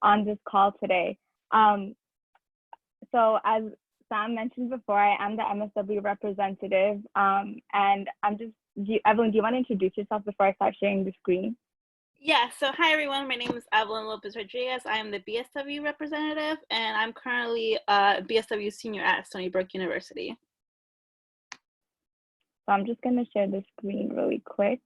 on this call today. So as Sam mentioned before, I am the MSW representative, and Evelyn, do you want to introduce yourself before I start sharing the screen? Yeah, so hi everyone, my name is Evelyn Lopez. I am the BSW representative, and I'm currently a BSW senior at Stony Brook University. So I'm just going to share the screen really quick.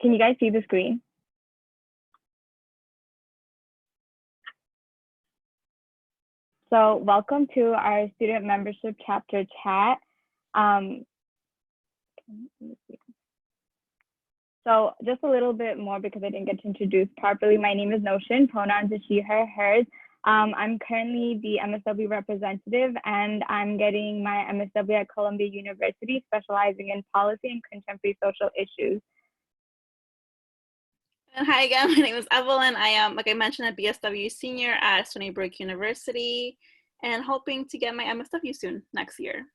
Can you guys see the screen? So welcome to our student membership chapter chat. So just a little bit more because I didn't get to introduce properly. My name is Noshin, pronouns are she, her, hers. I'm currently the MSW representative, and I'm getting my MSW at Columbia University, specializing in policy and contemporary social issues. And hi again, my name is Evelyn. I am, like I mentioned, a BSW senior at Stony Brook University, and hoping to get my MSW soon, next year.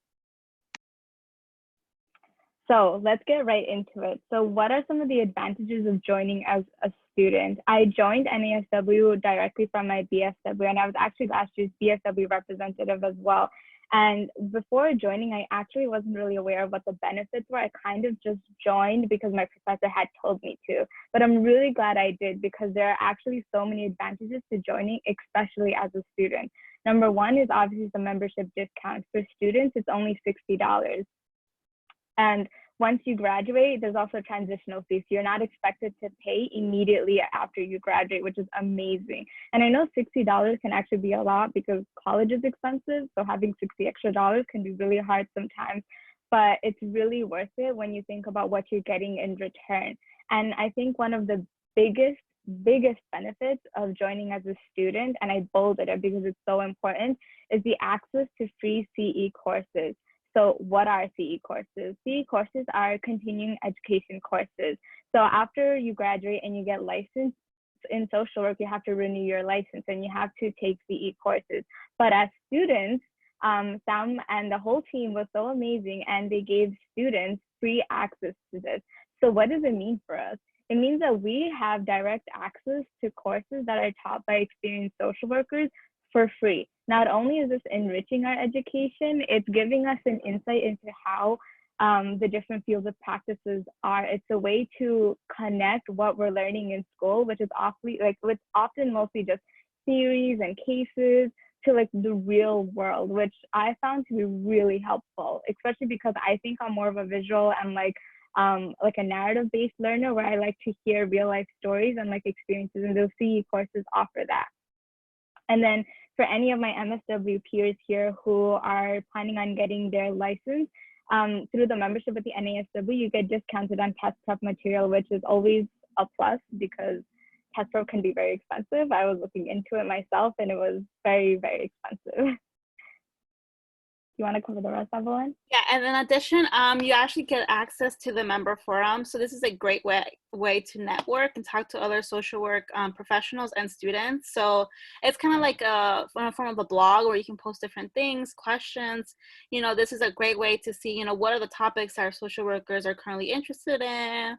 So let's get right into it. So what are some of the advantages of joining as a student? I joined NASW directly from my BSW, and I was actually last year's BSW representative as well. And before joining, I actually wasn't really aware of what the benefits were. I kind of just joined because my professor had told me to. But I'm really glad I did, because there are actually so many advantages to joining, especially as a student. Number one is obviously the membership discount. For students, it's only $60. And once you graduate, there's also a transitional fee. So you're not expected to pay immediately after you graduate, which is amazing. And I know $60 can actually be a lot because college is expensive. So having $60 extra can be really hard sometimes, but it's really worth it when you think about what you're getting in return. And I think one of the biggest benefits of joining as a student, and I bolded it because it's so important, is the access to free CE courses. So what are CE courses? CE courses are continuing education courses. So after you graduate and you get licensed in social work, you have to renew your license and you have to take CE courses. But as students, Sam and the whole team was so amazing, and they gave students free access to this. So what does it mean for us? It means that we have direct access to courses that are taught by experienced social workers for free. Not only is this enriching our education, it's giving us an insight into how the different fields of practices are. It's a way to connect what we're learning in school, which is often mostly just theories and cases, to like the real world, which I found to be really helpful, especially because I think I'm more of a visual and like a narrative-based learner, where I like to hear real life stories and like experiences, and those CE courses offer that. And then for any of my MSW peers here who are planning on getting their license, through the membership with the NASW, you get discounted on test prep material, which is always a plus because test prep can be very expensive. I was looking into it myself, and it was very, very expensive. You want to cover the rest, Evelyn? Yeah, and in addition, you actually get access to the member forum. So this is a great way to network and talk to other social work professionals and students. So it's kind of like a form of a blog where you can post different things, questions. You know, this is a great way to see, you know, what are the topics our social workers are currently interested in,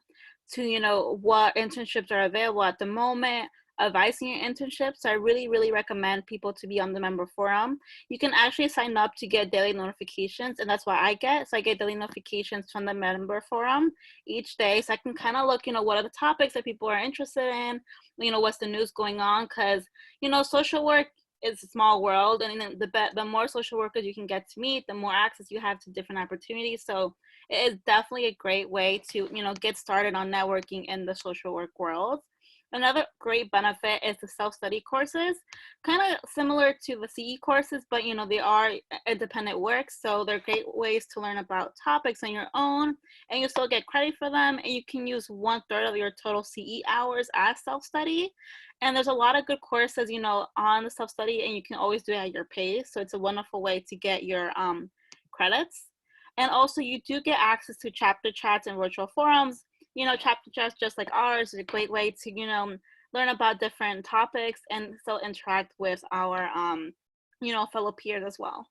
to, you know, what internships are available at the moment, advising your internships. So I really, really recommend people to be on the member forum. You can actually sign up to get daily notifications, and that's what I get. So I get daily notifications from the member forum each day, so I can kind of look, you know, what are the topics that people are interested in, you know, what's the news going on, because, you know, social work is a small world, and the more social workers you can get to meet, the more access you have to different opportunities. So it is definitely a great way to, you know, get started on networking in the social work world. Another great benefit is the self-study courses, kind of similar to the CE courses, but, you know, they are independent work. So they're great ways to learn about topics on your own, and you still get credit for them. And you can use 1/3 of your total CE hours as self-study. And there's a lot of good courses, you know, on the self-study, and you can always do it at your pace. So it's a wonderful way to get your credits. And also you do get access to chapter chats and virtual forums. You know, chapter chats just like ours is a great way to, you know, learn about different topics and still interact with our, you know, fellow peers as well.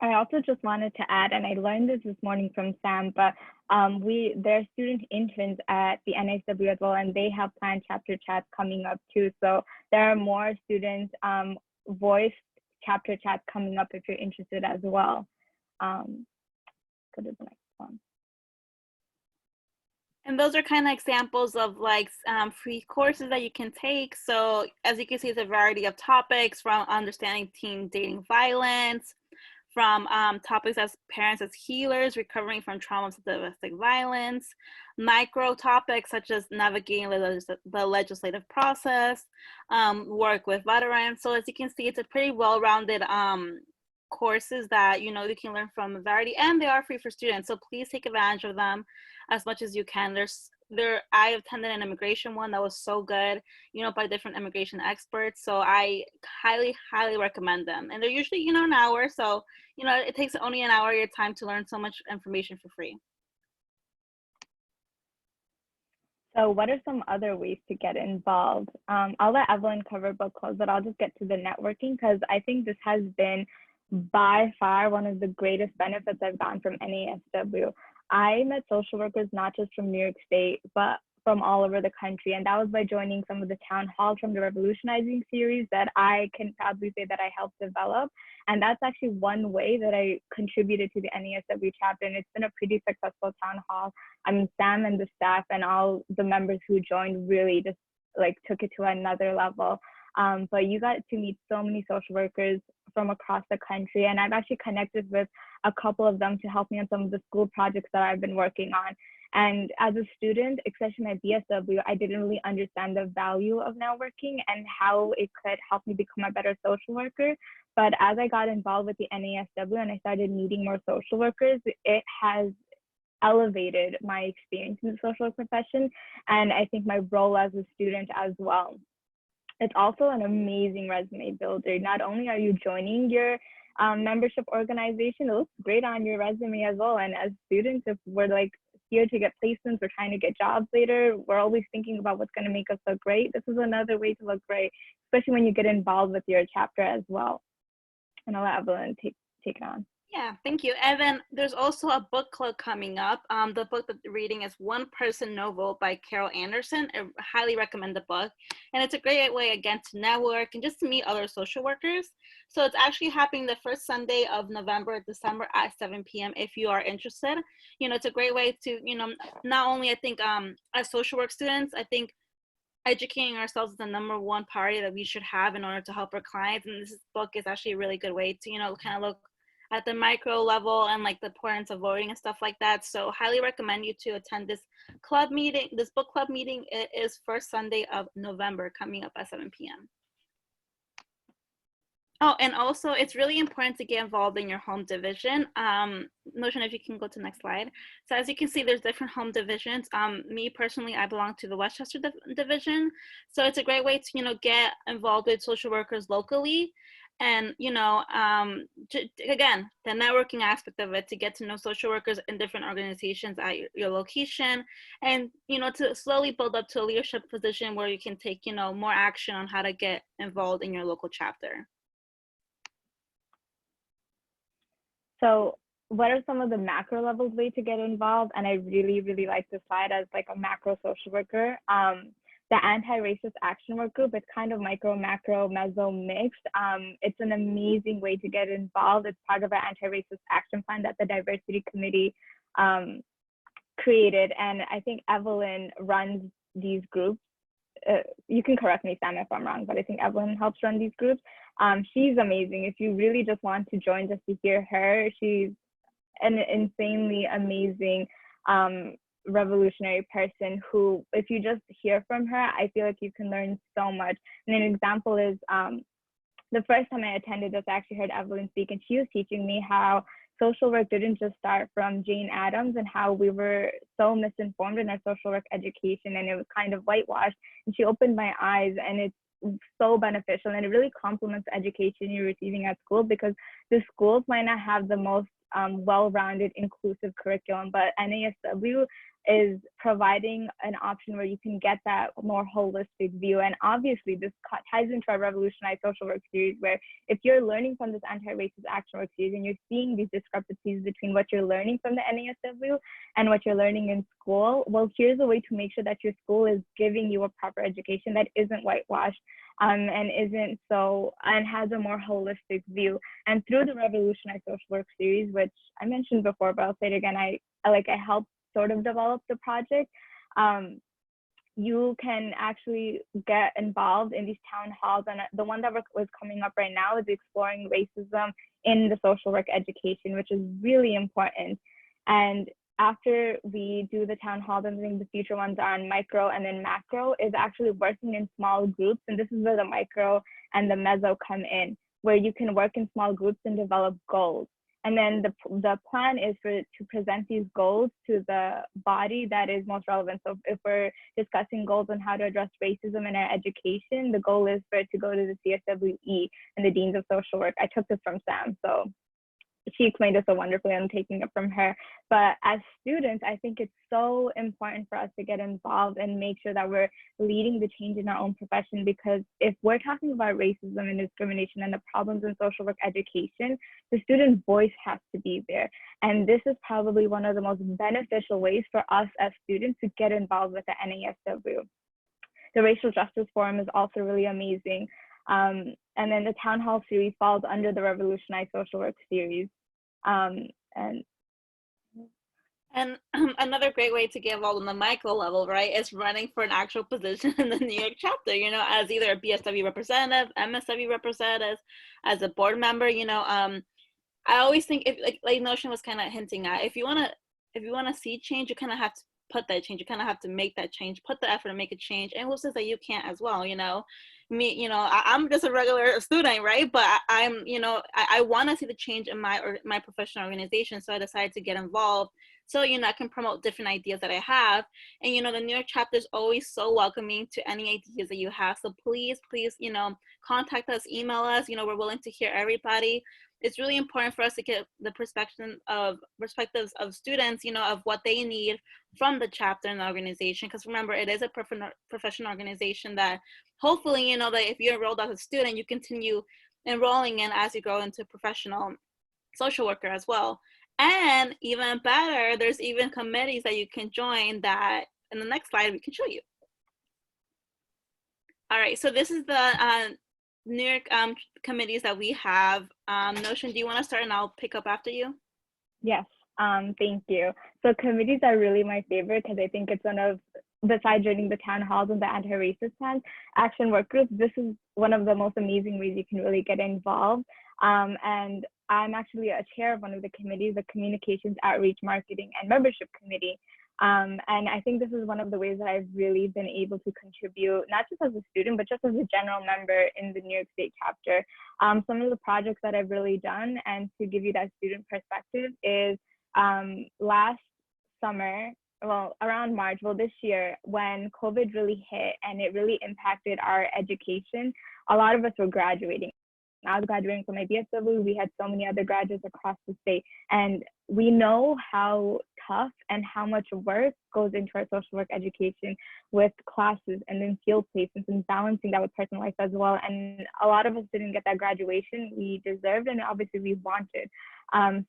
I also just wanted to add, and I learned this morning from Sam, but there are student interns at the NASW as well, and they have planned chapter chats coming up too. So there are more students voice chapter chats coming up if you're interested as well. Go to the next one. And those are kind of examples of like free courses that you can take. So as you can see, it's a variety of topics from understanding teen dating violence, from topics as parents as healers, recovering from traumas of domestic violence, micro topics such as navigating the legislative process, work with veterans. So as you can see, it's a pretty well-rounded courses that you can learn from a variety, and they are free for students. So please take advantage of them as much as you can. I attended an immigration one that was so good, by different immigration experts. So I highly recommend them. And they're usually, an hour. So, it takes only an hour of your time to learn so much information for free. So what are some other ways to get involved? I'll let Evelyn cover book clubs, but I'll just get to the networking because I think this has been by far one of the greatest benefits I've gotten from NASW. I met social workers not just from New York State, but from all over the country. And that was by joining some of the town halls from the Revolutionizing series that I can proudly say that I helped develop. And that's actually one way that I contributed to the NASW chapter. And it's been a pretty successful town hall. I mean, Sam and the staff and all the members who joined really just like took it to another level. But you got to meet so many social workers from across the country. And I've actually connected with a couple of them to help me on some of the school projects that I've been working on. And as a student, especially my BSW, I didn't really understand the value of networking and how it could help me become a better social worker. But as I got involved with the NASW and I started meeting more social workers, it has elevated my experience in the social work profession. And I think my role as a student as well. It's also an amazing resume builder. Not only are you joining your membership organization, it looks great on your resume as well. And as students, if we're like here to get placements, we're trying to get jobs later, we're always thinking about what's going to make us look great. This is another way to look great, especially when you get involved with your chapter as well. And I'll let Evelyn take it on. Yeah, thank you. And then there's also a book club coming up. The book that we're reading is One Person No Vote by Carol Anderson. I highly recommend the book. And it's a great way, again, to network and just to meet other social workers. So it's actually happening the first Sunday of December at 7 p.m. if you are interested. It's a great way to, not only, I think, as social work students, I think educating ourselves is the number one priority that we should have in order to help our clients. And this book is actually a really good way to, kind of look at the micro level and like the importance of voting and stuff like that. So highly recommend you to attend this club meeting. This book club meeting is first Sunday of November coming up at 7 p.m. Oh, and also it's really important to get involved in your home division. Noshin, if you can go to the next slide. So as you can see, there's different home divisions. Me personally, I belong to the Westchester division. So it's a great way to, get involved with social workers locally. And, again, the networking aspect of it, to get to know social workers in different organizations at your location, and, to slowly build up to a leadership position where you can take, more action on how to get involved in your local chapter. So what are some of the macro levels way to get involved? And I really, really like this slide as like a macro social worker. The Anti-Racist Action Work Group, it's kind of micro, macro, meso mixed. It's an amazing way to get involved. It's part of our Anti-Racist Action Plan that the Diversity Committee created. And I think Evelyn runs these groups. You can correct me, Sam, if I'm wrong, but I think Evelyn helps run these groups. She's amazing. If you really just want to join just to hear her, she's an insanely amazing revolutionary person who, if you just hear from her, I feel like you can learn so much. And an example is the first time I attended this, I actually heard Evelyn speak, and she was teaching me how social work didn't just start from Jane Addams and how we were so misinformed in our social work education, and it was kind of whitewashed. And she opened my eyes, and it's so beneficial, and it really complements the education you're receiving at school, because the schools might not have the most well-rounded inclusive curriculum, but NASW is providing an option where you can get that more holistic view. And obviously this ties into our Revolutionized Social Work series, where if you're learning from this anti-racist action work series and you're seeing these discrepancies between what you're learning from the NASW and what you're learning in school, well, here's a way to make sure that your school is giving you a proper education that isn't whitewashed, and isn't and has a more holistic view. And through the Revolutionized Social Work series, which I mentioned before, but I'll say it again, I helped sort of develop the project. You can actually get involved in these town halls, and the one that was coming up right now is exploring racism in the social work education, which is really important. And after we do the town halls, I think the future ones are on micro and then macro, is actually working in small groups. And this is where the micro and the meso come in, where you can work in small groups and develop goals. And then the plan is to present these goals to the body that is most relevant. So if we're discussing goals on how to address racism in our education, the goal is for it to go to the CSWE and the Deans of Social Work. I took this from Sam, so she explained it so wonderfully. I'm taking it from her. But as students, I think it's so important for us to get involved and make sure that we're leading the change in our own profession, because if we're talking about racism and discrimination and the problems in social work education, the student voice has to be there. And this is probably one of the most beneficial ways for us as students to get involved with the NASW. The Racial Justice Forum is also really amazing. And then the Town Hall series falls under the Revolutionized Social Work series. And another great way to get involved on the micro level, right, is running for an actual position in the New York chapter, you know, as either a BSW representative, MSW representative, as a board member. You know, I always think, if like Noshin was kind of hinting at, if you want to see change, you kind of have to put that change. You kind of have to make that change, put the effort to make a change. And who says that you can't as well? You know, me, you know, I'm just a regular student, right? But I'm, you know, I want to see the change in my professional organization. So I decided to get involved. So, you know, I can promote different ideas that I have. And, you know, the New York chapter is always so welcoming to any ideas that you have. So please, you know, contact us, email us. You know, we're willing to hear everybody. It's really important for us to get the perspectives of students, you know, of what they need from the chapter and the organization. Because remember, it is a professional organization that hopefully, you know, that if you're enrolled as a student, you continue enrolling in as you grow into professional social worker as well. And even better, there's even committees that you can join that in the next slide we can show you. All right, so this is the New York committees that we have. Noshin, do you want to start and I'll pick up after you? Yes, thank you. So committees are really my favorite, because I think it's one of, besides joining the town halls and the anti-racist plans, action work groups, this is one of the most amazing ways you can really get involved. And I'm actually a chair of one of the committees, the Communications, Outreach, Marketing, and Membership Committee. And I think this is one of the ways that I've really been able to contribute, not just as a student, but just as a general member in the New York State chapter. Some of the projects that I've really done, and to give you that student perspective, is last summer, well, around March, well, this year, when COVID really hit and it really impacted our education, a lot of us were graduating. I was graduating from my BSW. We had so many other graduates across the state. And we know how tough and how much work goes into our social work education with classes and then field placements and balancing that with personal life as well. And a lot of us didn't get that graduation we deserved and obviously we wanted.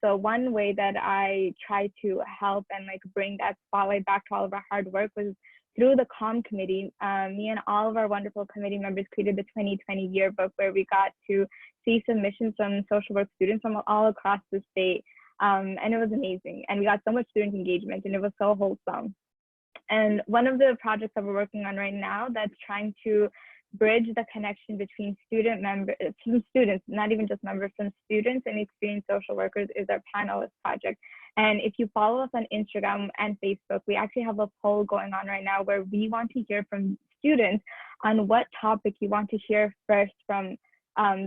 So one way that I try to help and like bring that spotlight back to all of our hard work was through the COM committee. Me and all of our wonderful committee members created the 2020 yearbook, where we got to see submissions from social work students from all across the state. And it was amazing. And we got so much student engagement and it was so wholesome. And one of the projects that we're working on right now that's trying to bridge the connection between students, not even just members, from students and experienced social workers, is our panelist project. And if you follow us on Instagram and Facebook, we actually have a poll going on right now where we want to hear from students on what topic you want to hear first from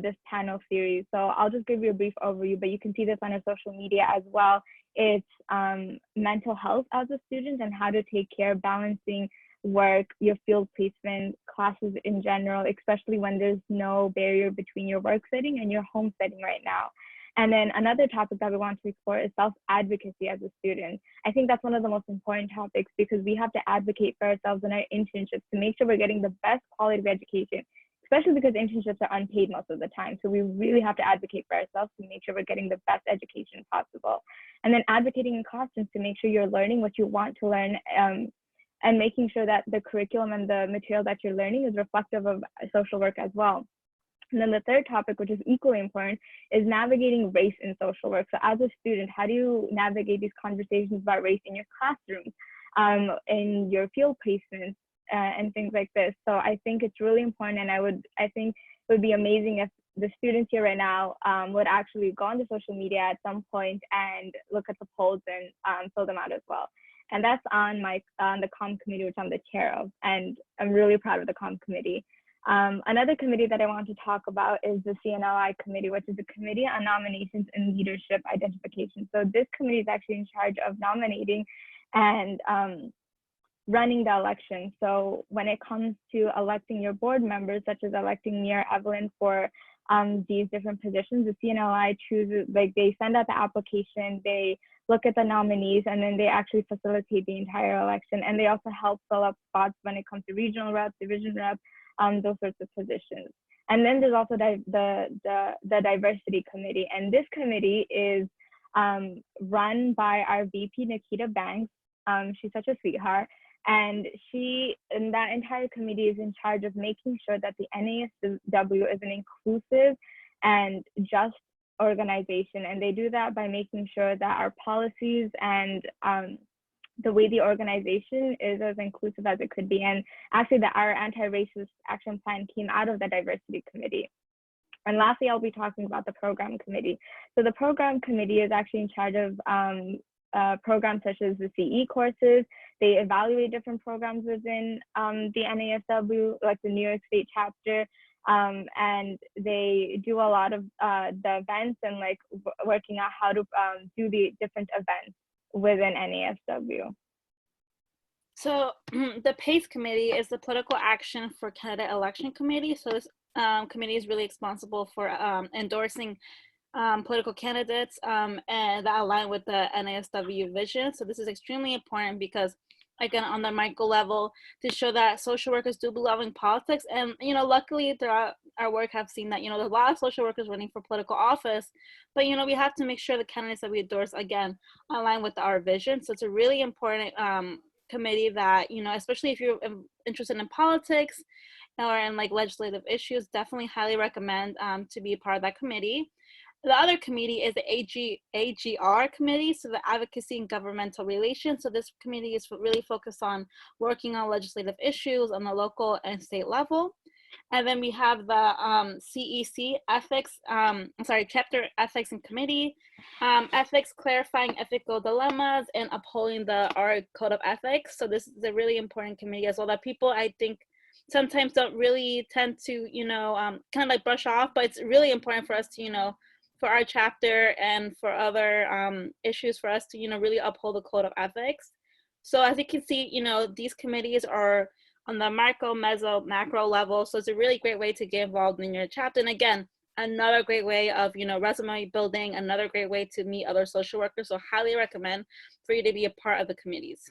this panel series. So I'll just give you a brief overview, but you can see this on our social media as well. It's mental health as a student and how to take care of balancing work, your field placement, classes in general, especially when there's no barrier between your work setting and your home setting right now. And then another topic that we want to explore is self-advocacy as a student. I think that's one of the most important topics because we have to advocate for ourselves in our internships to make sure we're getting the best quality of education, especially because internships are unpaid most of the time. So we really have to advocate for ourselves to make sure we're getting the best education possible. And then advocating in classrooms to make sure you're learning what you want to learn, and making sure that the curriculum and the material that you're learning is reflective of social work as well. And then the third topic, which is equally important, is navigating race in social work. So as a student, how do you navigate these conversations about race in your classrooms, in your field placements, and things like this? So I think it's really important, and I think it would be amazing if the students here right now would actually go onto social media at some point and look at the polls and fill them out as well. And that's on the comm committee, which I'm the chair of, and I'm really proud of the comm committee. Another committee that I want to talk about is the Cnli Committee, which is the Committee on Nominations and Leadership Identification. So this committee is actually in charge of nominating and running the election. So when it comes to electing your board members, such as electing me or Evelyn for these different positions, the Cnli chooses, like, they send out the application, they look at the nominees, and then they actually facilitate the entire election. And they also help fill up spots when it comes to regional rep, division rep, those sorts of positions. And then there's also the diversity committee. And this committee is run by our VP, Nikita Banks. She's such a sweetheart. And that entire committee is in charge of making sure that the NASW is an inclusive and just organization. And they do that by making sure that our policies and the way the organization is as inclusive as it could be. And actually our anti-racist action plan came out of the diversity committee. And lastly, I'll be talking about the program committee. So the program committee is actually in charge of programs such as the CE courses. They evaluate different programs within the NASW, like the New York State chapter, and they do a lot of the events and like working out how to do the different events within NASW. So the PACE committee is the Political Action for Candidate Election Committee. So this committee is really responsible for endorsing political candidates and that align with the NASW vision. So this is extremely important because, again, on the micro level, to show that social workers do belong in politics. And, you know, luckily throughout our work have seen that, you know, there's a lot of social workers running for political office, but, you know, we have to make sure the candidates that we endorse, again, align with our vision. So it's a really important committee that, you know, especially if you're interested in politics or in like legislative issues, definitely highly recommend to be a part of that committee. The other committee is the AGR committee, so the Advocacy and Governmental Relations. So this committee is really focused on working on legislative issues on the local and state level. And then we have the CEC Ethics, Chapter Ethics and Committee, Ethics Clarifying Ethical Dilemmas and Upholding our Code of Ethics. So this is a really important committee as well that people, I think, sometimes don't really tend to, you know, kind of like brush off, but it's really important for us to, you know, for our chapter and for other issues for us to, you know, really uphold the code of ethics. So as you can see, you know, these committees are on the micro, meso, macro level. So it's a really great way to get involved in your chapter. And again, another great way of, you know, resume building, another great way to meet other social workers. So highly recommend for you to be a part of the committees.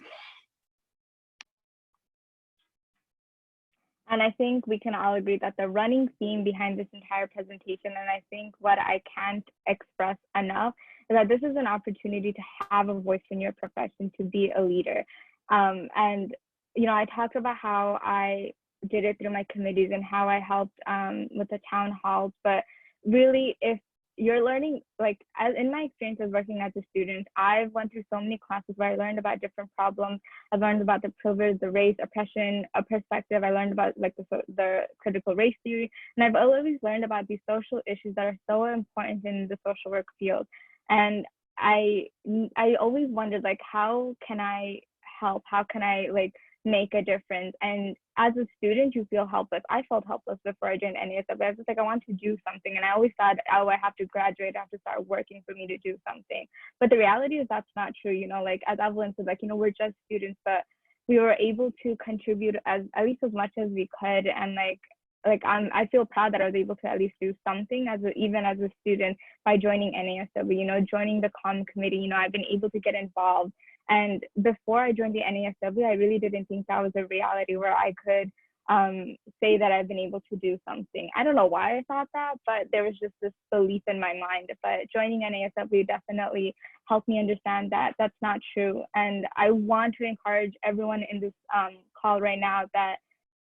And I think we can all agree that the running theme behind this entire presentation, and I think what I can't express enough, is that this is an opportunity to have a voice in your profession, to be a leader. And, you know, I talked about how I did it through my committees and how I helped with the town halls, but really, if you're learning, like, as in my experience as working as a student, I've went through so many classes where I learned about different problems. I've learned about the privilege, the race, oppression, a perspective. I learned about like the critical race theory. And I've always learned about these social issues that are so important in the social work field. And I always wondered, like, how can I help? How can I like make a difference? And as a student, you feel helpless. I felt helpless before I joined NASW. I was just like, I want to do something. And I always thought, oh, I have to graduate, I have to start working for me to do something. But the reality is that's not true. You know, like as Evelyn said, like, you know, we're just students, but we were able to contribute at least as much as we could. And like, like I feel proud that I was able to at least do something even as a student by joining NASW, you know, joining the committee. You know, I've been able to get involved. And before I joined the NASW, I really didn't think that was a reality where I could say that I've been able to do something. I don't know why I thought that, but there was just this belief in my mind. But joining NASW definitely helped me understand that that's not true. And I want to encourage everyone in this call right now that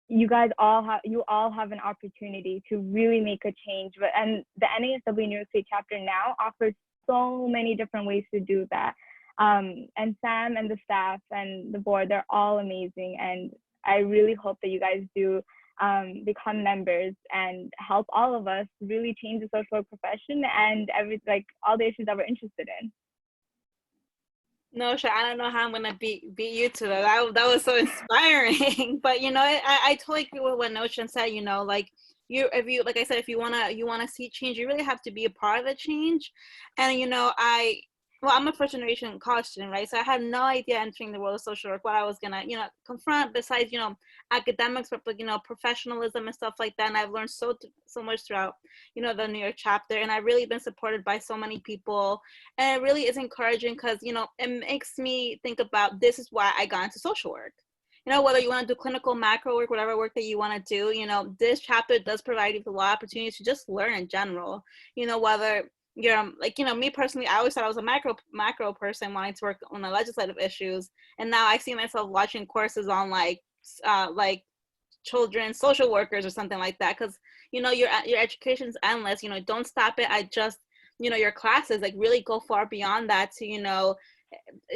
you all have an opportunity to really make a change. And the NASW New York State chapter now offers so many different ways to do that. And Sam and the staff and the board, they're all amazing. And I really hope that you guys do become members and help all of us really change the social work profession and all the issues that we're interested in. No, sure. I don't know how I'm gonna beat you to that. That was so inspiring. But you know, I totally agree with what Noshin said. You know, like like I said, if you wanna see change, you really have to be a part of the change. And you know, I'm a first generation college student, right? So I had no idea entering the world of social work what I was gonna, you know, confront besides, you know, academics, but you know, professionalism and stuff like that. And I've learned so much throughout, you know, the New York chapter. And I've really been supported by so many people. And it really is encouraging because, you know, it makes me think about this is why I got into social work. You know, whether you want to do clinical, macro work, whatever work that you want to do, you know, this chapter does provide you with a lot of opportunities to just learn in general. You know, whether you're like, you know, me personally, I always thought I was a macro person wanting to work on the legislative issues. And now I see myself watching courses on like children social workers or something like that. Cause you know, your education's endless, you know, don't stop it at just, you know, your classes, like really go far beyond that to, you know,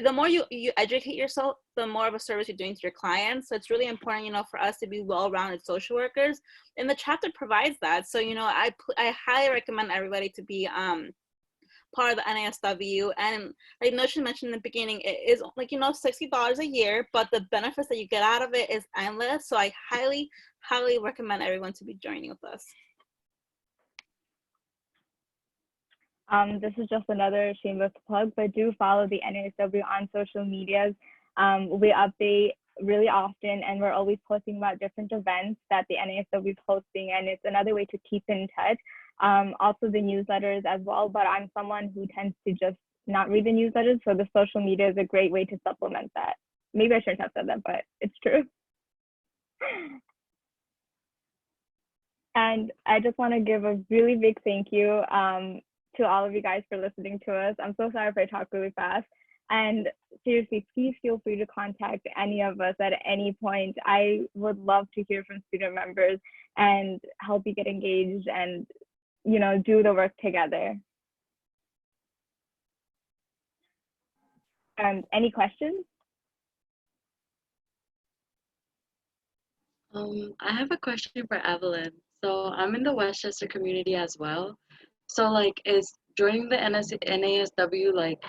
the more you educate yourself, the more of a service you're doing to your clients. So it's really important, you know, for us to be well-rounded social workers, and the chapter provides that. So, you know, I highly recommend everybody to be part of the NASW. And like Noshin mentioned in the beginning, it is like, you know, $60 a year, but the benefits that you get out of it is endless. So I highly recommend everyone to be joining with us. This is just another shameless plug, but do follow the NASW on social medias. We update really often, and we're always posting about different events that the NASW is hosting, and it's another way to keep in touch. Also the newsletters as well, but I'm someone who tends to just not read the newsletters, so the social media is a great way to supplement that. Maybe I shouldn't have said that, but it's true. And I just want to give a really big thank you to all of you guys for listening to us. I'm so sorry if I talk really fast. And seriously, please feel free to contact any of us at any point. I would love to hear from student members and help you get engaged and, you know, do the work together. Any questions? I have a question for Evelyn. So I'm in the Westchester community as well. So like, is joining the NASW like,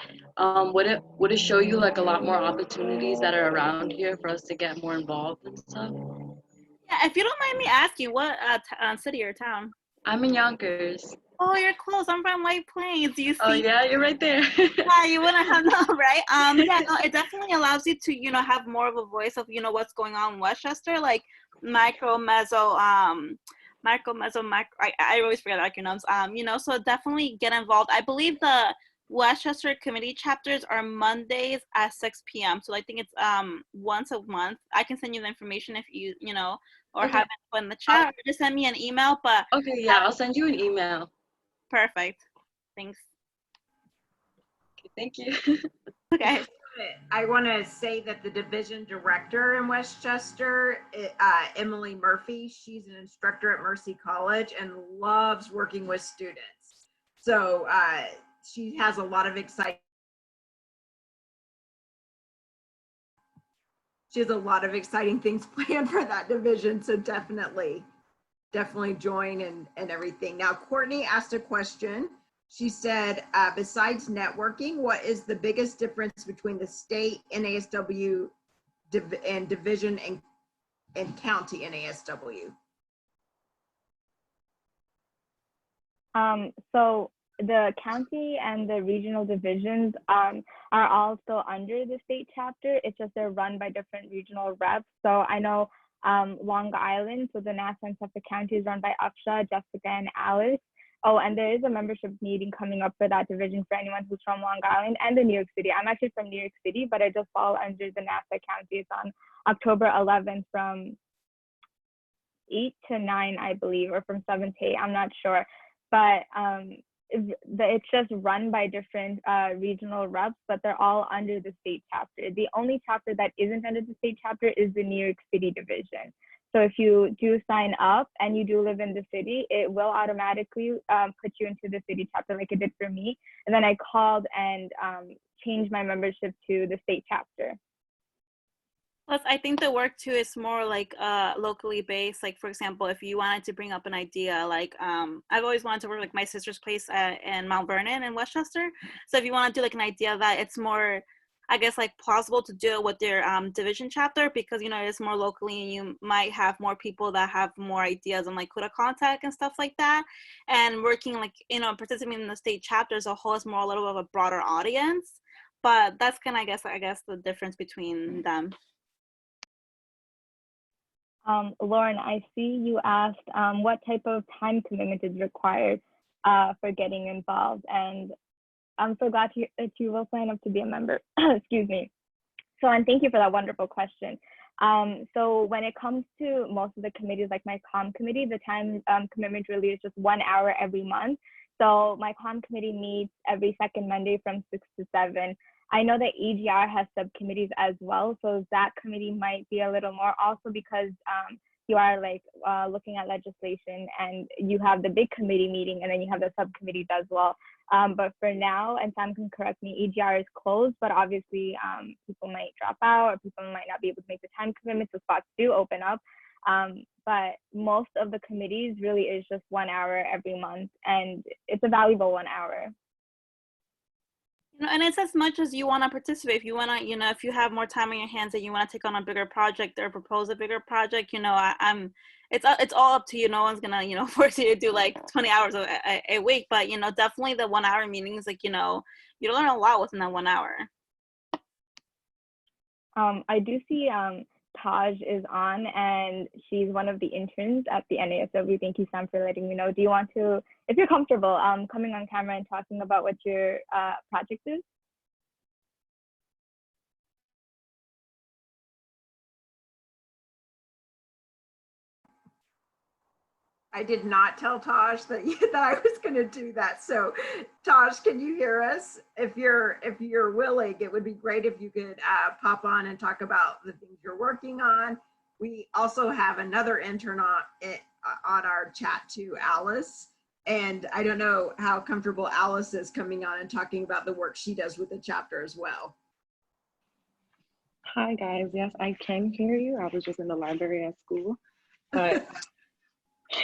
would it show you like a lot more opportunities that are around here for us to get more involved and stuff? Yeah, if you don't mind me asking, what city or town? I'm in Yonkers. Oh, you're close. I'm from White Plains. Do you see? Oh yeah, you're right there. Yeah, you wouldn't have known, right? Yeah, no, it definitely allows you to, you know, have more of a voice of, you know, what's going on in Westchester, like micro, meso, I always forget acronyms. You know, so definitely get involved. I believe the Westchester Committee chapters are Mondays at 6 p.m. So I think it's once a month. I can send you the information if you know, or Okay. have it in the chat, or just send me an email. But Okay, yeah, I'll send you an email. perfect. Thanks. Okay, thank you. Okay. I want to say that the division director in Westchester, Emily Murphy, she's an instructor at Mercy College and loves working with students. So she has a lot of exciting things planned for that division. So definitely join and everything. Now, Courtney asked a question. She said, besides networking, what is the biggest difference between the state NASW and division and county NASW? So the county and the regional divisions are all still under the state chapter. It's just they're run by different regional reps. So I know Long Island, so the NASW and Suffolk County is run by Aksha, Jessica, and Alice. Oh, and there is a membership meeting coming up for that division for anyone who's from Long Island and the New York City. I'm actually from New York City, but I just fall under the NASW County. It's on October 11th from 8 to 9, I believe, or from 7 to 8, I'm not sure. But it's just run by different regional reps, but they're all under the state chapter. The only chapter that isn't under the state chapter is the New York City division. So if you do sign up and you do live in the city, it will automatically put you into the city chapter like it did for me. And then I called and changed my membership to the state chapter. Plus, I think the work too is more like locally based. Like, for example, if you wanted to bring up an idea, like I've always wanted to work like my sister's place in Mount Vernon in Westchester. So if you want to do like an idea that it's more, I guess, like plausible to do it with their division chapter, because, you know, it's more locally and you might have more people that have more ideas on like who to contact and stuff like that. And working like, you know, participating in the state chapter as a whole is more a little bit of a broader audience. But that's kind of, I guess the difference between them. Lauren, I see you asked what type of time commitment is required for getting involved, and I'm so glad that you will sign up to be a member. Excuse me. So, and thank you for that wonderful question. So when it comes to most of the committees, like my comm committee, the time commitment really is just 1 hour every month. So my comm committee meets every second Monday from 6 to 7. I know that EGR has subcommittees as well, so that committee might be a little more, also because you are like looking at legislation and you have the big committee meeting and then you have the subcommittees as well. But for now, and Sam can correct me, EGR is closed, but obviously people might drop out or people might not be able to make the time commitment, so spots do open up. But most of the committees really is just 1 hour every month, and it's a valuable 1 hour. You know, and it's as much as you want to participate. If you want to, you know, if you have more time on your hands and you want to take on a bigger project or propose a bigger project, you know, it's all up to you. No one's gonna, you know, force you to do like 20 hours a week. But, you know, definitely the 1 hour meetings, like, you know, you learn a lot within that 1 hour. I do see Taj is on, and she's one of the interns at the NASW. Thank you, Sam, for letting me know. Do you want to, if you're comfortable, coming on camera and talking about what your project is? I did not tell Taj that I was going to do that. So, Taj, can you hear us? If you're willing, it would be great if you could pop on and talk about the things you're working on. We also have another intern on our chat too, Alice. And I don't know how comfortable Alice is coming on and talking about the work she does with the chapter as well. Hi guys, yes, I can hear you. I was just in the library at school, but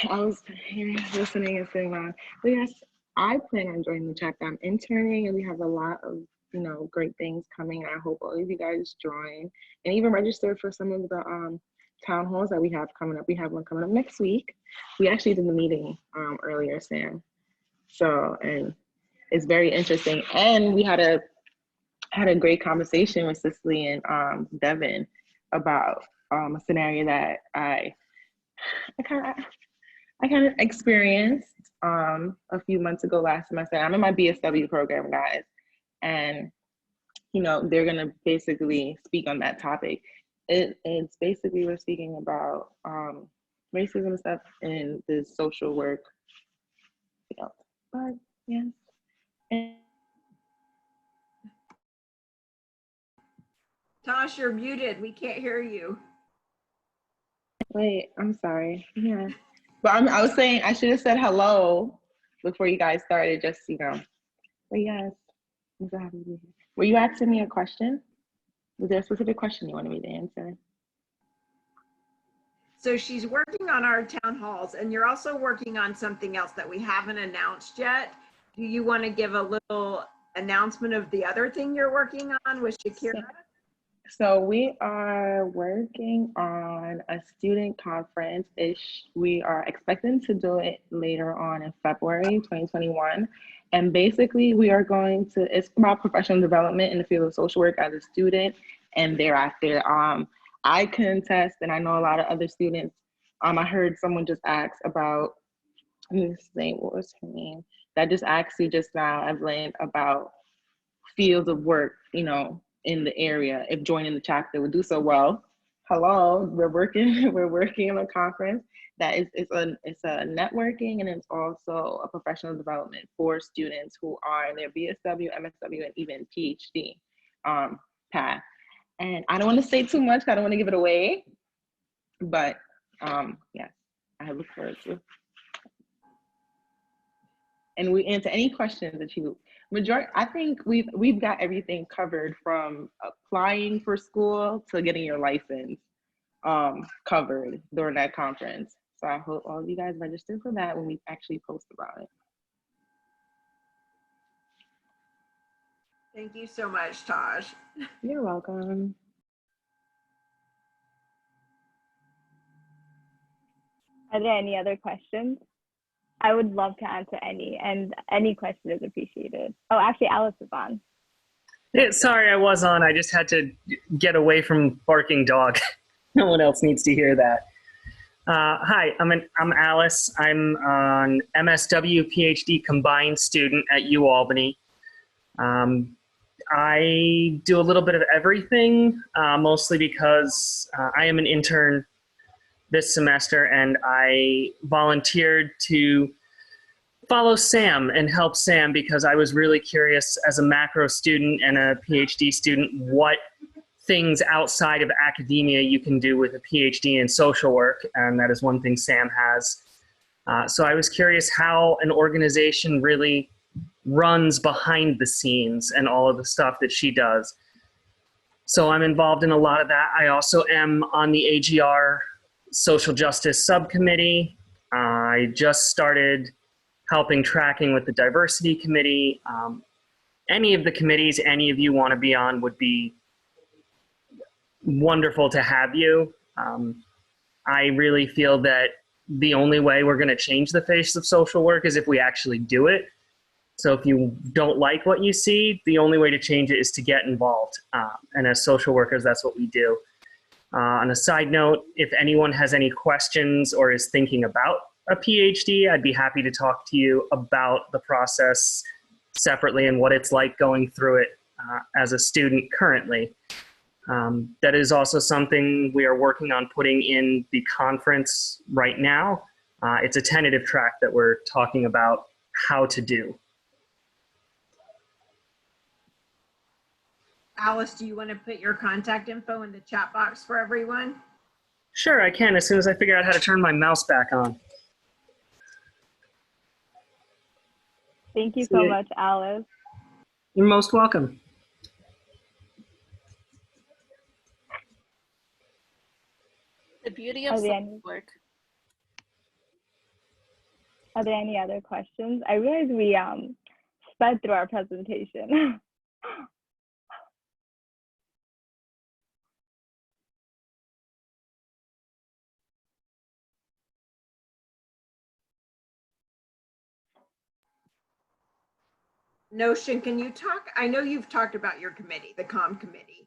I was here listening and sitting around. But yes, I plan on joining the chapter. I'm interning and we have a lot of, you know, great things coming. I hope all of you guys join and even register for some of the town halls that we have coming up. We have one coming up next week. We actually did the meeting earlier, Sam. So, and it's very interesting. And we had a great conversation with Cicely and Devin about a scenario that I kind of experienced a few months ago last semester. I'm in my BSW program, guys, and you know they're gonna basically speak on that topic. It's basically we're speaking about racism stuff in the social work field. But yes. Tosh, you're muted. We can't hear you. Wait, I'm sorry. Yeah. But I was saying I should have said hello before you guys started, just, you know. But yes, I'm so happy to be here. Were you asking me a question? Was there a specific question you wanted me to answer? So she's working on our town halls, and you're also working on something else that we haven't announced yet. Do you want to give a little announcement of the other thing you're working on with Shakira? So we are working on a student conference. We are expecting to do it later on in February 2021. And basically we are going to, it's about professional development in the field of social work as a student. And thereafter, I can attest, and I know a lot of other students. I heard someone just ask about, what was her name? That just asked you just now, Evelyn, about fields of work, in the area, if joining the chapter would do so well. Hello, we're working, we're working on a conference that it's a networking, and it's also a professional development for students who are in their BSW, MSW, and even PhD path. And I don't want to say too much, I don't want to give it away, but yes, I look forward to. And we answer any questions that you I think we've got everything covered, from applying for school to getting your license covered during that conference. So I hope all of you guys register for that when we actually post about it. Thank you so much, Taj. You're welcome. Are there any other questions? I would love to answer any, and any question is appreciated. Oh, actually, Alice is on. Yeah, sorry, I was on. I just had to get away from barking dog. No one else needs to hear that. Hi, I'm Alice. I'm an MSW PhD combined student at UAlbany. I do a little bit of everything, mostly because I am an intern this semester, and I volunteered to follow Sam and help Sam because I was really curious as a macro student and a PhD student what things outside of academia you can do with a PhD in social work, and that is one thing Sam has. So I was curious how an organization really runs behind the scenes and all of the stuff that she does. So I'm involved in a lot of that. I also am on the AGR Social Justice Subcommittee. I just started helping tracking with the Diversity Committee. Any of the committees any of you want to be on would be wonderful to have you. I really feel that the only way we're going to change the face of social work is if we actually do it. So if you don't like what you see, the only way to change it is to get involved. And as social workers, that's what we do. On a side note, if anyone has any questions or is thinking about a PhD, I'd be happy to talk to you about the process separately and what it's like going through it as a student currently. That is also something we are working on putting in the conference right now. It's a tentative track that we're talking about how to do. Alice, do you want to put your contact info in the chat box for everyone? Sure, I can as soon as I figure out how to turn my mouse back on. Thank you so much, Alice. You're most welcome. The beauty of social work. Are there any other questions? I realize we sped through our presentation. Noshin, can you talk? I know you've talked about your committee, the COM committee,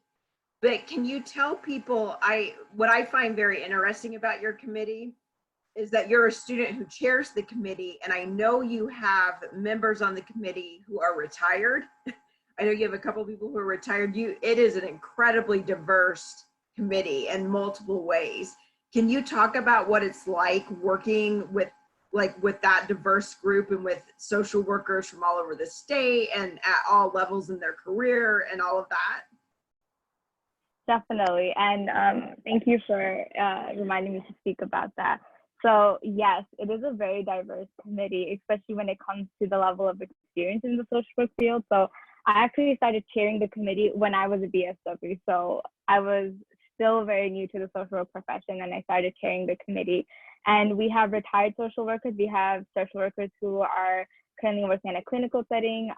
but can you tell people, what I find very interesting about your committee is that you're a student who chairs the committee, and I know you have members on the committee who are retired. I know you have a couple of people who are retired. It is an incredibly diverse committee in multiple ways. Can you talk about what it's like working with that diverse group and with social workers from all over the state and at all levels in their career and all of that? Definitely, and thank you for reminding me to speak about that. So yes, it is a very diverse committee, especially when it comes to the level of experience in the social work field. So I actually started chairing the committee when I was a BSW. So I was still very new to the social work profession, and I started chairing the committee. And we have retired social workers. We have social workers who are currently working in a clinical setting.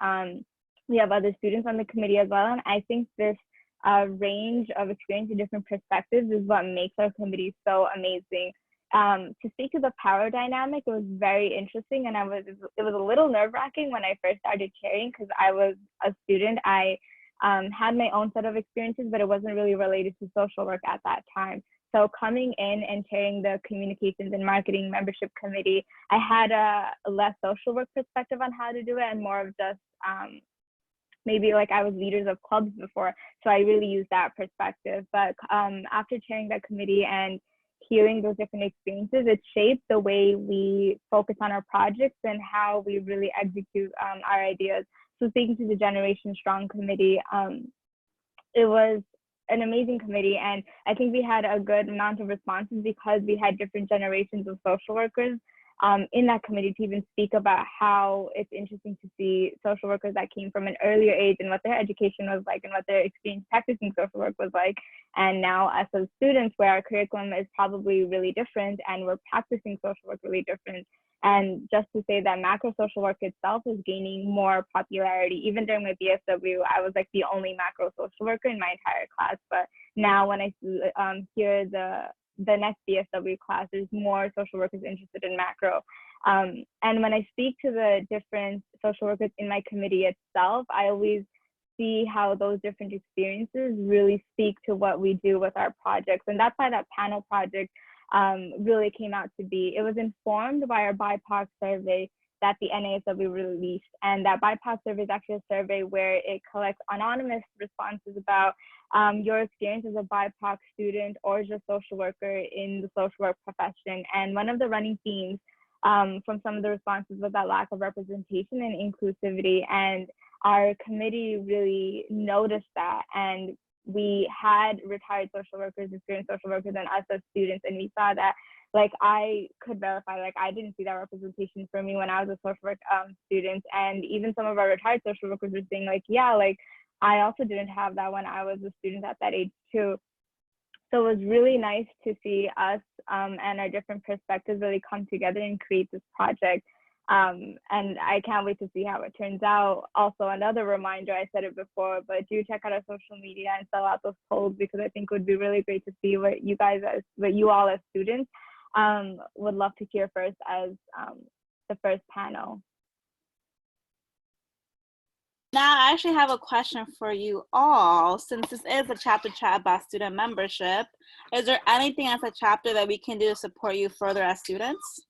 We have other students on the committee as well. And I think this range of experience and different perspectives is what makes our committee so amazing. To speak to the power dynamic, it was very interesting, and it was a little nerve-wracking when I first started chairing because I was a student. I had my own set of experiences, but it wasn't really related to social work at that time. So coming in and chairing the communications and marketing membership committee, I had a less social work perspective on how to do it and more of just maybe like I was leaders of clubs before. So I really used that perspective. But after chairing that committee and hearing those different experiences, it shaped the way we focus on our projects and how we really execute our ideas. So speaking to the Generation Strong committee, it was an amazing committee, and I think we had a good amount of responses because we had different generations of social workers in that committee to even speak about how it's interesting to see social workers that came from an earlier age and what their education was like and what their experience practicing social work was like. And now us as students, where our curriculum is probably really different and we're practicing social work really different. And just to say that macro social work itself is gaining more popularity. Even during my BSW, I was like the only macro social worker in my entire class. But now when I hear the next BSW class, there's more social workers interested in macro. And when I speak to the different social workers in my committee itself, I always see how those different experiences really speak to what we do with our projects. And that's why that panel project really came out to be. It was informed by our BIPOC survey that the NASW released. And that BIPOC survey is actually a survey where it collects anonymous responses about your experience as a BIPOC student or just social worker in the social work profession. And one of the running themes from some of the responses was that lack of representation and inclusivity. And our committee really noticed that. And we had retired social workers, experienced social workers, and us as students, and we saw that, like, I could verify, like, I didn't see that representation for me when I was a social work student. And even some of our retired social workers were saying, like, yeah, like, I also didn't have that when I was a student at that age too. So it was really nice to see us and our different perspectives really come together and create this project. And I can't wait to see how it turns out. Also, another reminder, I said it before, but do check out our social media and fill out those polls, because I think it would be really great to see what you all as students would love to hear first as the first panel. Now, I actually have a question for you all. Since this is a chapter chat about student membership, is there anything as a chapter that we can do to support you further as students?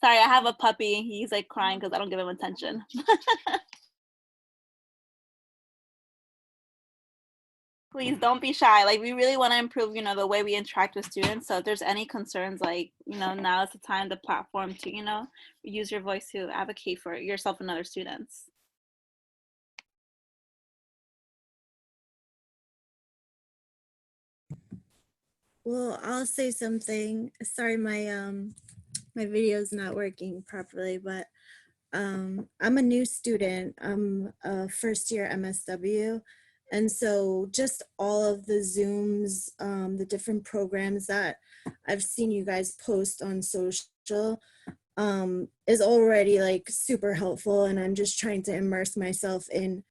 Sorry, I have a puppy. He's like crying because I don't give him attention. Please don't be shy. Like, we really want to improve, the way we interact with students. So if there's any concerns, like, now is the time, the platform to, use your voice to advocate for yourself and other students. Well, I'll say something. Sorry, my video's not working properly, but I'm a new student. I'm a first year MSW. And so just all of the Zooms, the different programs that I've seen you guys post on social is already like super helpful. And I'm just trying to immerse myself in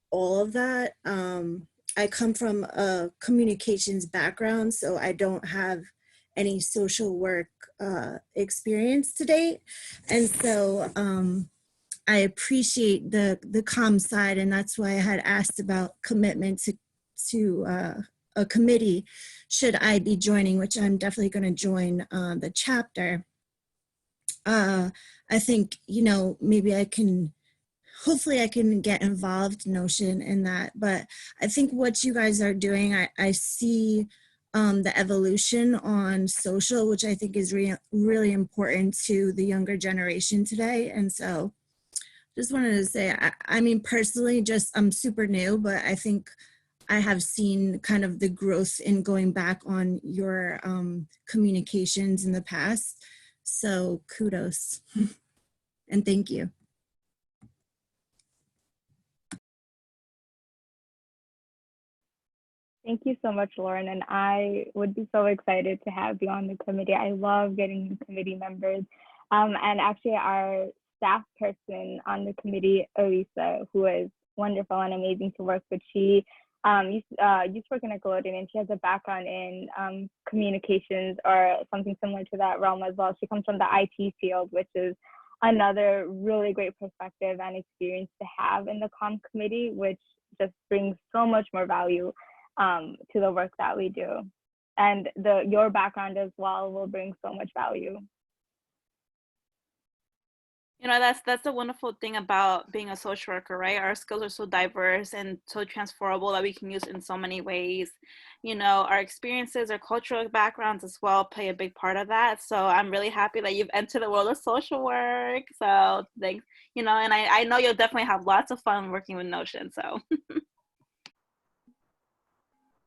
all of that. I come from a communications background, so I don't have any social work experience to date. And so I appreciate the comm side, and that's why I had asked about commitment to a committee should I be joining, which I'm definitely going to join the chapter. I think, maybe hopefully I can get involved, Noshin, in that. But I think what you guys are doing, I see the evolution on social, which I think is really important to the younger generation today. And so just wanted to say, I mean, personally, I'm super new, but I think I have seen kind of the growth in going back on your communications in the past. So kudos and thank you. Thank you so much, Lauren. And I would be so excited to have you on the committee. I love getting new committee members. And actually our staff person on the committee, Elisa, who is wonderful and amazing to work with, she used to work in Nickelodeon, and she has a background in communications or something similar to that realm as well. She comes from the IT field, which is another really great perspective and experience to have in the committee, which just brings so much more value to the work that we do. And your background as well will bring so much value. You know, that's the wonderful thing about being a social worker, right? Our skills are so diverse and so transferable that we can use in so many ways. You know, our experiences, our cultural backgrounds as well play a big part of that. So I'm really happy that you've entered the world of social work. So thanks, you know, and I know you'll definitely have lots of fun working with Noshin, so.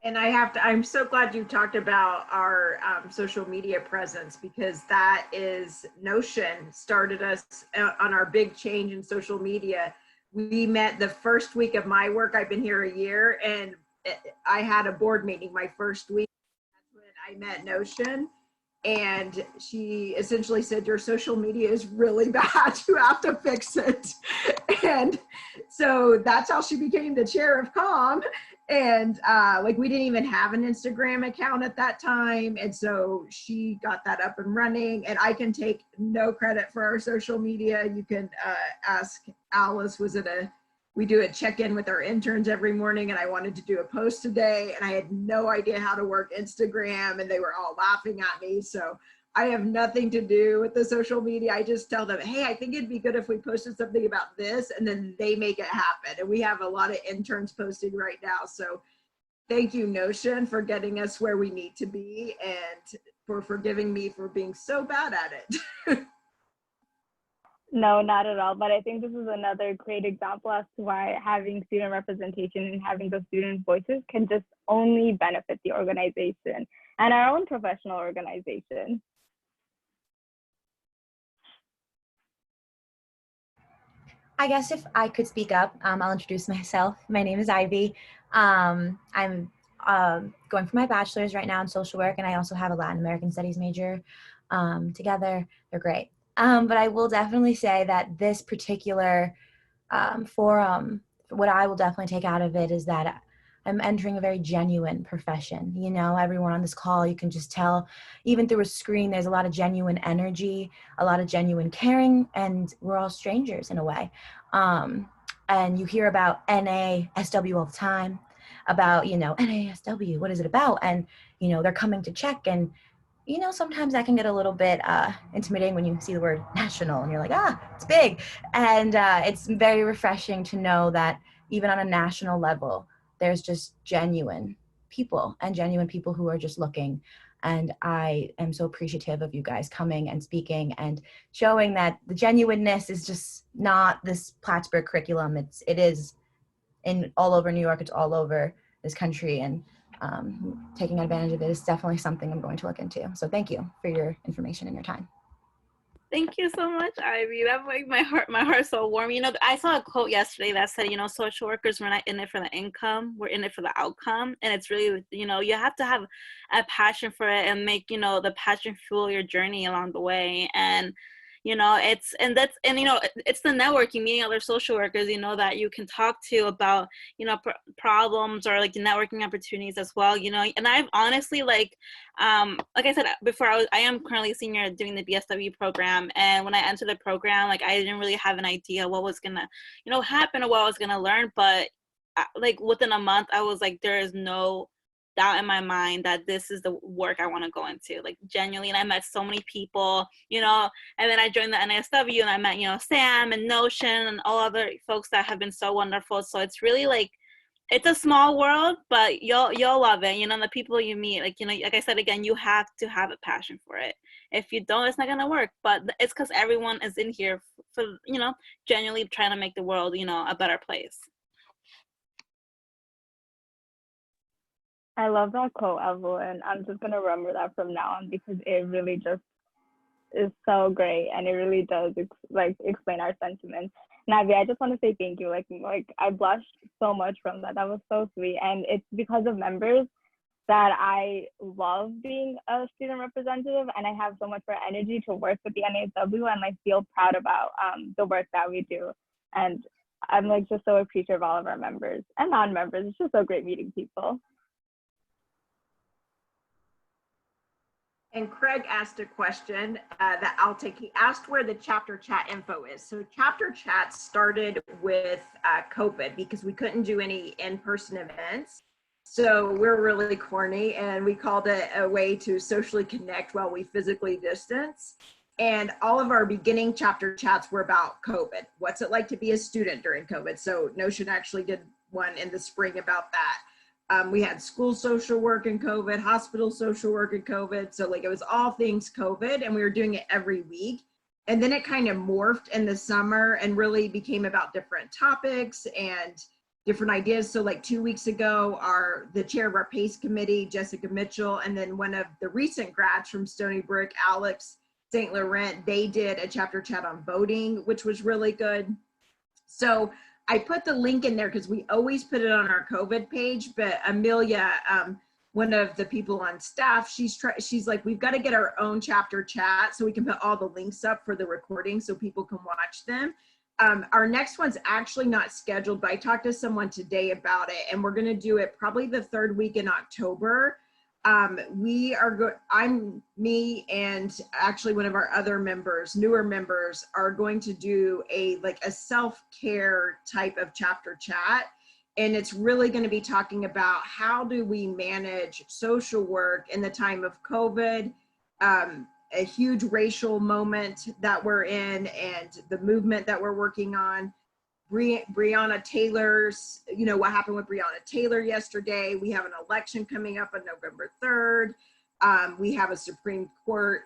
And I'm so glad you talked about our social media presence, because that is, Noshin started us on our big change in social media. We met the first week of my work. I've been here a year, and I had a board meeting my first week. That's when I met Noshin. And she essentially said, your social media is really bad. You have to fix it. And so that's how she became the chair of comm. And like, we didn't even have an Instagram account at that time. And so she got that up and running, and I can take no credit for our social media. You can ask Alice. We do a check-in with our interns every morning, and I wanted to do a post today, and I had no idea how to work Instagram, and they were all laughing at me. So I have nothing to do with the social media. I just tell them, hey, I think it'd be good if we posted something about this, and then they make it happen. And we have a lot of interns posting right now. So thank you, Noshin, for getting us where we need to be, and for forgiving me for being so bad at it. No, not at all. But I think this is another great example as to why having student representation and having those student voices can just only benefit the organization and our own professional organization. I guess if I could speak up, I'll introduce myself. My name is Ivy. I'm going for my bachelor's right now in social work, and I also have a Latin American studies major. Together, they're great. But I will definitely say that this particular forum, what I will definitely take out of it is that I'm entering a very genuine profession. You know, everyone on this call, you can just tell, even through a screen, there's a lot of genuine energy, a lot of genuine caring, and we're all strangers in a way. And you hear about NASW all the time, about, you know, NASW, what is it about? And, you know, they're coming to check, and you know, sometimes that can get a little bit intimidating when you see the word national and you're like, it's big. And it's very refreshing to know that even on a national level, there's just genuine people, and genuine people who are just looking. And I am so appreciative of you guys coming and speaking and showing that the genuineness is just not this Plattsburgh curriculum. It is in all over New York. It's all over this country. And taking advantage of it is definitely something I'm going to look into. So thank you for your information and your time. Thank you so much, Ivy. That made my heart so warm. You know, I saw a quote yesterday that said, you know, social workers, we're not in it for the income, we're in it for the outcome. And it's really, you know, you have to have a passion for it and make, you know, the passion fuel your journey along the way. And you know, it's the networking, meeting other social workers, you know, that you can talk to about, you know, problems or like networking opportunities as well, you know. And I've honestly, like I said before, I am currently a senior doing the BSW program. And when I entered the program, like I didn't really have an idea what was gonna, you know, happen or what I was gonna learn. But like within a month, I was like, there is no doubt in my mind that this is the work I want to go into, like genuinely. And I met so many people, you know, and then I joined the NASW and I met, you know, Sam and Noshin and all other folks that have been so wonderful. So it's really like, it's a small world, but you'll love it. You know, the people you meet, like, you know, like I said, again, you have to have a passion for it. If you don't, it's not going to work. But it's because everyone is in here for, you know, genuinely trying to make the world, you know, a better place. I love that quote, Evelyn. I'm just going to remember that from now on, because it really just is so great, and it really does explain our sentiments. Navi, I just want to say thank you. Like I blushed so much from that. That was so sweet, and it's because of members that I love being a student representative, and I have so much more energy to work with the NASW, and I feel proud about the work that we do. And I'm like just so appreciative of all of our members and non-members. It's just so great meeting people. And Craig asked a question that I'll take. He asked where the chapter chat info is. So chapter chat started with COVID because we couldn't do any in-person events. So we're really corny and we called it a way to socially connect while we physically distance. And all of our beginning chapter chats were about COVID. What's it like to be a student during COVID? So Noshin actually did one in the spring about that. We had school social work in COVID, hospital social work in COVID. So like it was all things COVID and we were doing it every week. And then it kind of morphed in the summer and really became about different topics and different ideas. So like 2 weeks ago, the chair of our PACE committee, Jessica Mitchell, and then one of the recent grads from Stony Brook, Alex St. Laurent, they did a chapter chat on voting, which was really good. So I put the link in there because we always put it on our COVID page, but Amelia, one of the people on staff, she's like, we've got to get our own chapter chat so we can put all the links up for the recording so people can watch them. Our next one's actually not scheduled, but I talked to someone today about it and we're going to do it probably the third week in October. Me and actually one of our other members, newer members, are going to do a self-care type of chapter chat. And it's really going to be talking about how do we manage social work in the time of COVID, a huge racial moment that we're in and the movement that we're working on. Breonna Taylor's, what happened with Breonna Taylor yesterday. We have an election coming up on November 3rd. We have a Supreme Court,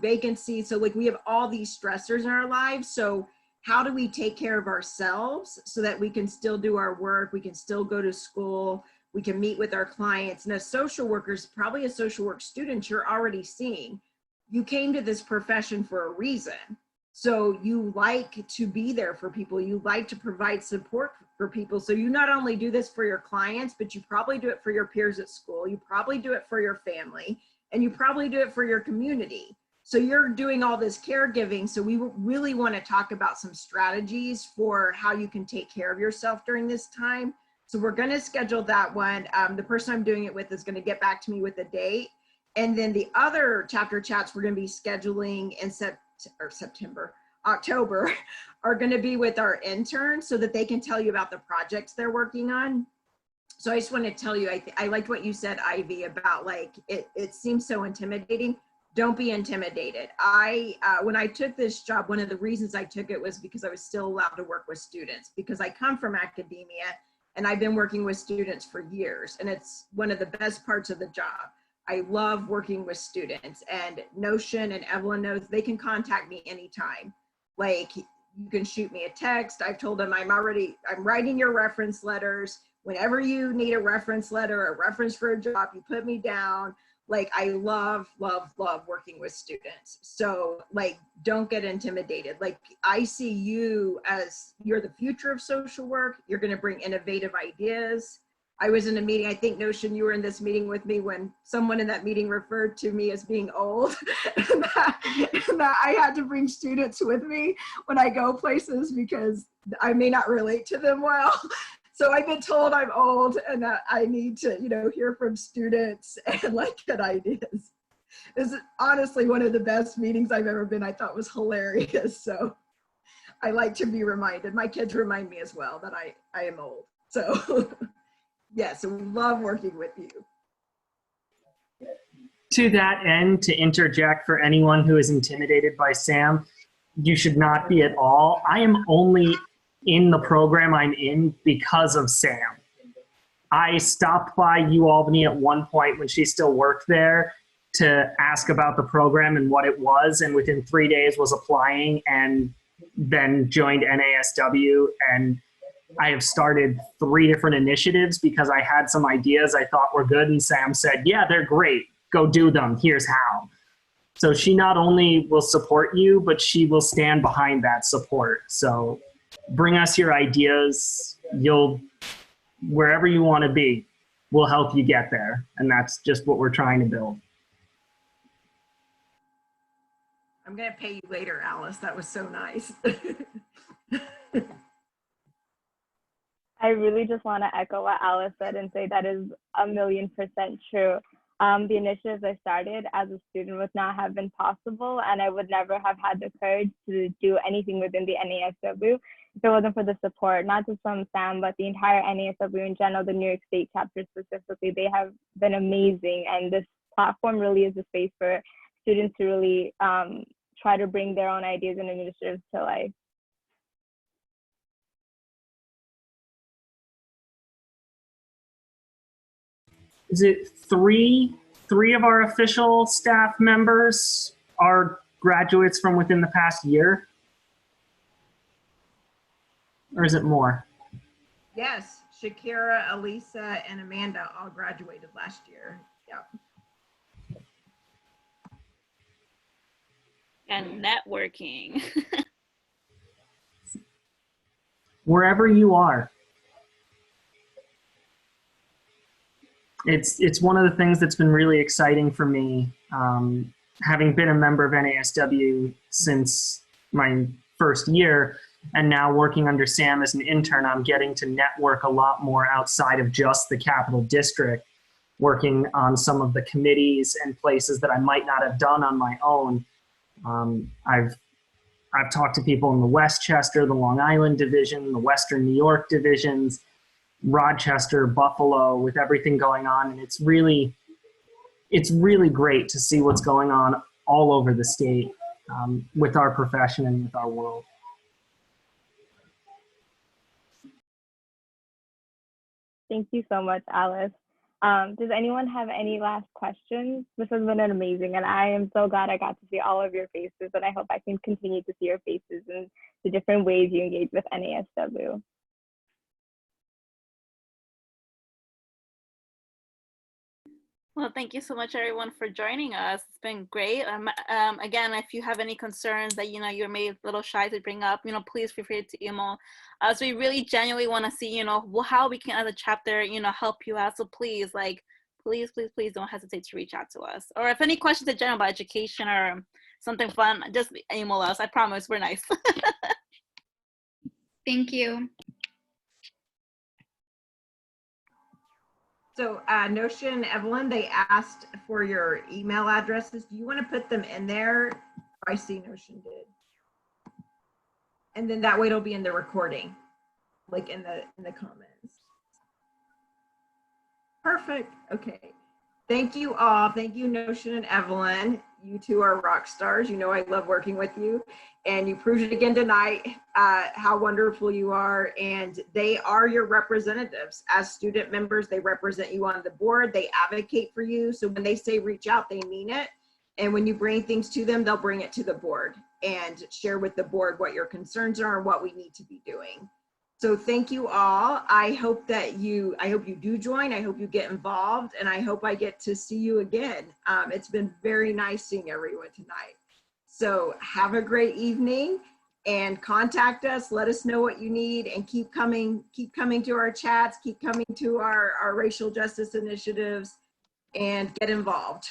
vacancy. So like we have all these stressors in our lives. So how do we take care of ourselves so that we can still do our work? We can still go to school. We can meet with our clients. And as social workers, probably a social work student, you're already seeing, you came to this profession for a reason. So you like to be there for people. You like to provide support for people. So you not only do this for your clients, but you probably do it for your peers at school. You probably do it for your family, and you probably do it for your community. So you're doing all this caregiving. So we really want to talk about some strategies for how you can take care of yourself during this time. So we're going to schedule that one. The person I'm doing it with is going to get back to me with a date. And then the other chapter chats we're going to be scheduling in October are going to be with our interns so that they can tell you about the projects they're working on. So I just want to tell you, I liked what you said, Ivy, about it seems so intimidating. Don't be intimidated. When I took this job, one of the reasons I took it was because I was still allowed to work with students, because I come from academia and I've been working with students for years, and it's one of the best parts of the job. I love working with students, and Noshin and Evelyn knows they can contact me anytime. Like, you can shoot me a text. I've told them I'm writing your reference letters. Whenever you need a reference letter, a reference for a job, you put me down. Like, I love, love, love working with students. So don't get intimidated. I see you as, you're the future of social work. You're going to bring innovative ideas. I was in a meeting, I think, Noshin, you were in this meeting with me when someone in that meeting referred to me as being old. and that I had to bring students with me when I go places because I may not relate to them well. So I've been told I'm old and that I need to, hear from students and get ideas. This is honestly one of the best meetings I've ever been. I thought was hilarious. So I like to be reminded. My kids remind me as well that I am old. So yeah, so we love working with you. To that end, to interject for anyone who is intimidated by Sam, you should not be at all. I am only in the program I'm in because of Sam. I stopped by UAlbany at one point when she still worked there to ask about the program and what it was, and within 3 days was applying and then joined NASW, and I have started 3 different initiatives because I had some ideas I thought were good, and Sam said, yeah, they're great. Go do them. Here's how. So she not only will support you, but she will stand behind that support. So bring us your ideas. Wherever you want to be, we'll help you get there. And that's just what we're trying to build. I'm going to pay you later, Alice. That was so nice. I really just want to echo what Alice said and say that is 1,000,000% true. The initiatives I started as a student would not have been possible, and I would never have had the courage to do anything within the NASW if it wasn't for the support, not just from Sam, but the entire NASW in general, the New York State chapter specifically. They have been amazing, and this platform really is a space for students to really try to bring their own ideas and initiatives to life. Is it three of our official staff members are graduates from within the past year? Or is it more? Yes, Shakira, Elisa, and Amanda all graduated last year. Yep. And networking. Wherever you are. It's one of the things that's been really exciting for me, having been a member of NASW since my first year, and now working under Sam as an intern. I'm getting to network a lot more outside of just the Capital District, working on some of the committees and places that I might not have done on my own. I've talked to people in the Westchester, the Long Island division, the Western New York divisions, Rochester, Buffalo, with everything going on. And it's really great to see what's going on all over the state with our profession and with our world. Thank you so much, Alice. Does anyone have any last questions? This has been amazing, and I am so glad I got to see all of your faces, and I hope I can continue to see your faces in the different ways you engage with NASW. Well, thank you so much, everyone, for joining us. It's been great. Again, if you have any concerns that you're maybe a little shy to bring up, please feel free to email us. We really genuinely want to see, how we can, as a chapter, help you out. So please, please don't hesitate to reach out to us. Or if any questions in general about education or something fun, just email us. I promise we're nice. Thank you. So Noshin, Evelyn, they asked for your email addresses. Do you want to put them in there? I see Noshin did. And then that way it'll be in the recording, like in the comments. Perfect. Okay. Thank you all. Thank you, Noshin and Evelyn. You two are rock stars. I love working with you. And you proved it again tonight, how wonderful you are. And they are your representatives. As student members, they represent you on the board. They advocate for you. So when they say reach out, they mean it. And when you bring things to them, they'll bring it to the board and share with the board what your concerns are and what we need to be doing. So thank you all. I hope you do join. I hope you get involved, and I hope I get to see you again. It's been very nice seeing everyone tonight. So have a great evening and contact us. Let us know what you need, and keep coming to our chats, keep coming to our racial justice initiatives, and get involved.